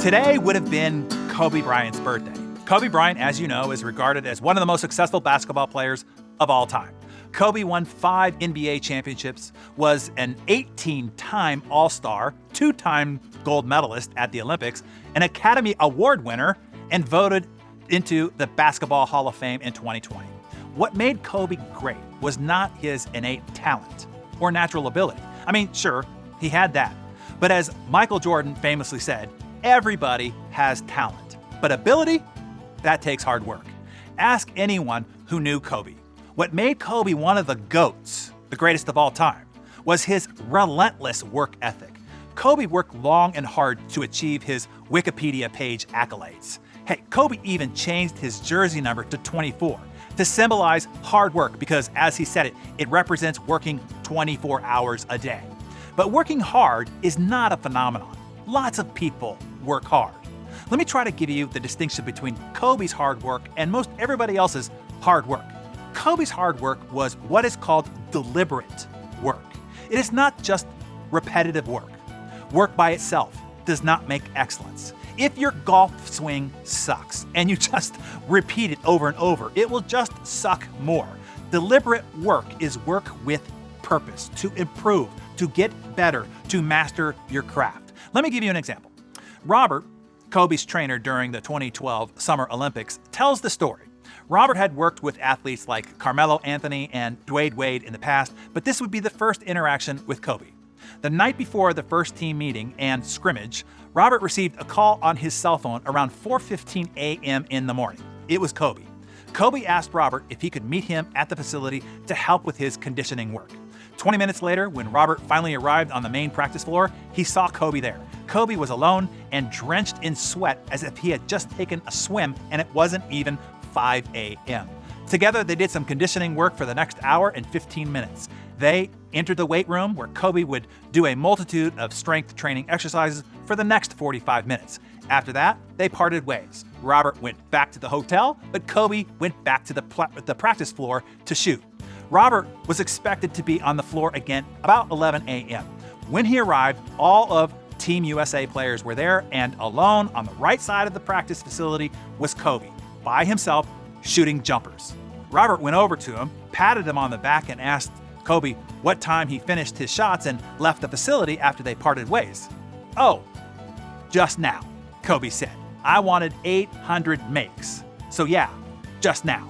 Today would have been Kobe Bryant's birthday. Kobe Bryant, as you know, is regarded as one of the most successful basketball players of all time. Kobe won 5 NBA championships, was an 18-time All-Star, 2-time gold medalist at the Olympics, an Academy Award winner, and voted into the Basketball Hall of Fame in 2020. What made Kobe great was not his innate talent or natural ability. I mean, sure, he had that. But as Michael Jordan famously said, everybody has talent. But ability? That takes hard work. Ask anyone who knew Kobe. What made Kobe one of the GOATs, the greatest of all time, was his relentless work ethic. Kobe worked long and hard to achieve his Wikipedia page accolades. Hey, Kobe even changed his jersey number to 24 to symbolize hard work because, as he said it, it represents working 24 hours a day. But working hard is not a phenomenon. Lots of people work hard. Let me try to give you the distinction between Kobe's hard work and most everybody else's hard work. Kobe's hard work was what is called deliberate work. It is not just repetitive work. Work by itself does not make excellence. If your golf swing sucks and you just repeat it over and over, it will just suck more. Deliberate work is work with purpose, to improve, to get better, to master your craft. Let me give you an example. Robert, Kobe's trainer during the 2012 Summer Olympics, tells the story. Robert had worked with athletes like Carmelo Anthony and Dwayne Wade in the past, but this would be the first interaction with Kobe. The night before the first team meeting and scrimmage, Robert received a call on his cell phone around 4:15 a.m. in the morning. It was Kobe. Kobe asked Robert if he could meet him at the facility to help with his conditioning work. 20 minutes later, when Robert finally arrived on the main practice floor, he saw Kobe there. Kobe was alone and drenched in sweat as if he had just taken a swim and it wasn't even 5 a.m. Together, they did some conditioning work for the next hour and 15 minutes. They entered the weight room where Kobe would do a multitude of strength training exercises for the next 45 minutes. After that, they parted ways. Robert went back to the hotel, but Kobe went back to the practice floor to shoot. Robert was expected to be on the floor again about 11 a.m. When he arrived, all of Team USA players were there, and alone on the right side of the practice facility was Kobe, by himself, shooting jumpers. Robert went over to him, patted him on the back, and asked Kobe what time he finished his shots and left the facility after they parted ways. "Oh, just now," Kobe said. "I wanted 800 makes. So yeah, just now."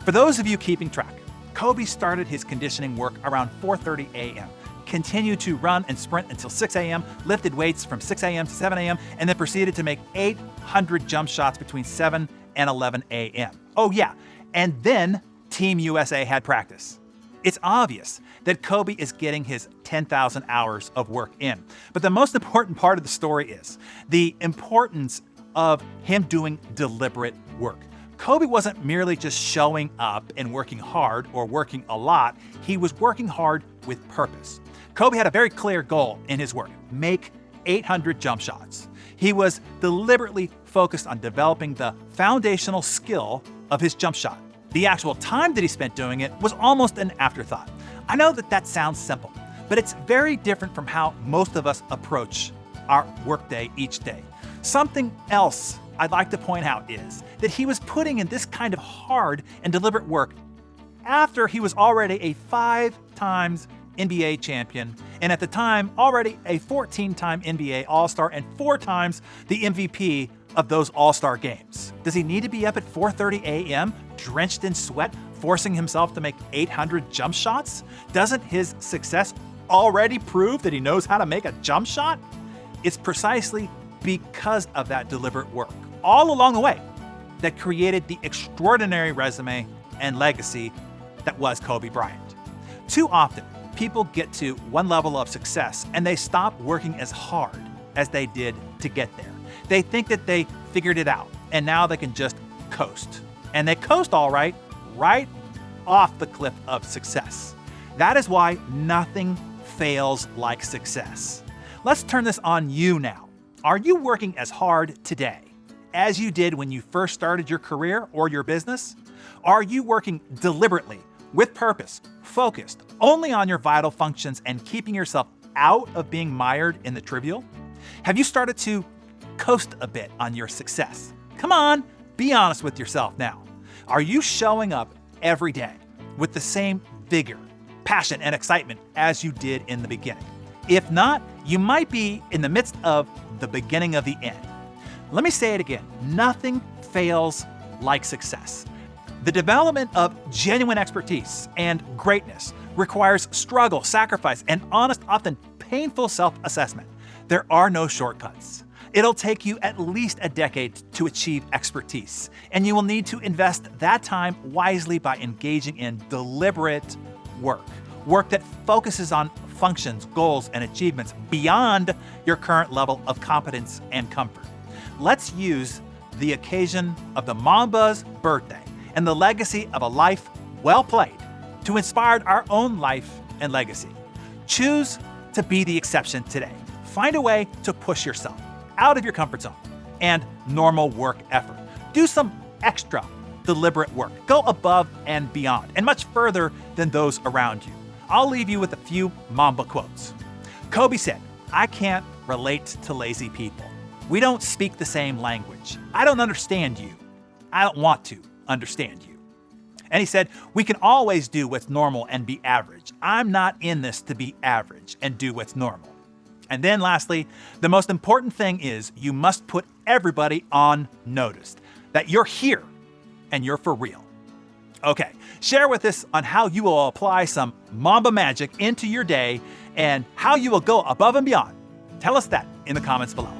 For those of you keeping track, Kobe started his conditioning work around 4:30 a.m., continued to run and sprint until 6 a.m., lifted weights from 6 a.m. to 7 a.m., and then proceeded to make 800 jump shots between 7 and 11 a.m. Oh yeah, and then Team USA had practice. It's obvious that Kobe is getting his 10,000 hours of work in. But the most important part of the story is the importance of him doing deliberate work. Kobe wasn't merely just showing up and working hard or working a lot. He was working hard with purpose. Kobe had a very clear goal in his work: make 800 jump shots. He was deliberately focused on developing the foundational skill of his jump shot. The actual time that he spent doing it was almost an afterthought. I know that sounds simple, but it's very different from how most of us approach our workday each day. Something else I'd like to point out is that he was putting in this kind of hard and deliberate work after he was already a 5 times NBA champion, and at the time already a 14-time NBA All-Star and 4 times the MVP of those All-Star games. Does he need to be up at 4:30 a.m., drenched in sweat, forcing himself to make 800 jump shots? Doesn't his success already prove that he knows how to make a jump shot? It's precisely because of that deliberate work all along the way that created the extraordinary resume and legacy that was Kobe Bryant. Too often, people get to one level of success and they stop working as hard as they did to get there. They think that they figured it out and now they can just coast. And they coast all right off the cliff of success. That is why nothing fails like success. Let's turn this on you now. Are you working as hard today as you did when you first started your career or your business? Are you working deliberately, with purpose, focused only on your vital functions and keeping yourself out of being mired in the trivial? Have you started to coast a bit on your success? Come on, be honest with yourself now. Are you showing up every day with the same vigor, passion, and excitement as you did in the beginning? If not, you might be in the midst of the beginning of the end. Let me say it again. Nothing fails like success. The development of genuine expertise and greatness requires struggle, sacrifice, and honest, often painful self-assessment. There are no shortcuts. It'll take you at least a decade to achieve expertise, and you will need to invest that time wisely by engaging in deliberate work that focuses on functions, goals, and achievements beyond your current level of competence and comfort. Let's use the occasion of the Mamba's birthday and the legacy of a life well played to inspire our own life and legacy. Choose to be the exception today. Find a way to push yourself out of your comfort zone and normal work effort. Do some extra deliberate work. Go above and beyond, and much further than those around you. I'll leave you with a few Mamba quotes. Kobe said, "I can't relate to lazy people. We don't speak the same language. I don't understand you. I don't want to understand you." And he said, "We can always do what's normal and be average. I'm not in this to be average and do what's normal." And then lastly, the most important thing is you must put everybody on notice that you're here and you're for real. Okay, share with us on how you will apply some Mamba magic into your day and how you will go above and beyond. Tell us that in the comments below.